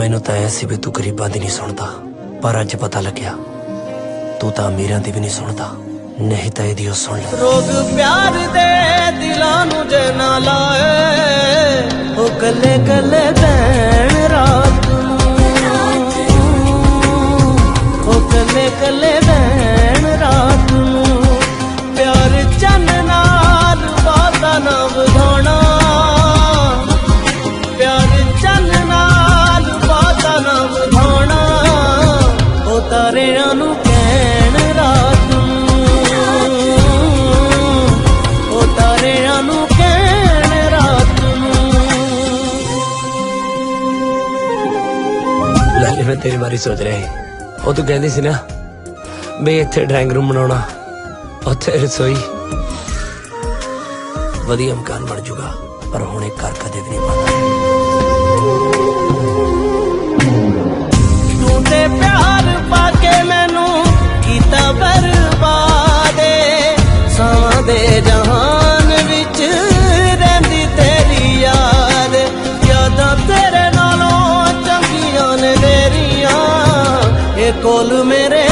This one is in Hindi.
मैनू तो ऐसी भी तू गरीबां दी नहीं सुनता, पर अज पता लग्या तू तो अमीरां दी भी नहीं सुनता। नहीं तो यदि सुन ले। रोग प्यार दे दिलां नू जे ना लाए, ओ कले कले बैण रात नू, ओ कले कले बैण रात नू। प्यार चन नाल वादा ना वधाना, प्यार चन नाल वादा ना वधाना, ओ तारियां नू कहण रात नू, ओ तारियां नू कहण रात नू। लाले मैं तेरे बारे सोच रहा है, ਉਹ ਤੂੰ ਕਹਿੰਦੀ ਸੀ ਨਾ ਬਈ ਇੱਥੇ ਡਰਾਇੰਗ ਰੂਮ ਬਣਾਉਣਾ, ਉੱਥੇ ਰਸੋਈ, ਵਧੀਆ ਮਕਾਨ ਬਣ ਜੂਗਾ, ਪਰ ਹੁਣ ਇਹ ਘਰ ਕਦੇ ਵੀ ਨਹੀਂ ਬਣਦਾ। ਤੂੰ ਤੇ ਪਿਆਰ ਪਾ ਕੇ ਮੈਨੂੰ ਕੀਤਾ ਬਰਬਾਦ, ਸਾਵਾਂ ਦੇ ਜਹਾਨ ਵਿੱਚ ਰਹਿੰਦੀ ਤੇਰੀ ਯਾਦ, ਯਾਦਾਂ ਤੇਰੇ ਨਾਲੋਂ ਚੰਗੀਆਂ ਨੇ ਮੇਰੀਆਂ, ਇਹ ਕੋਲ ਮੇਰੇ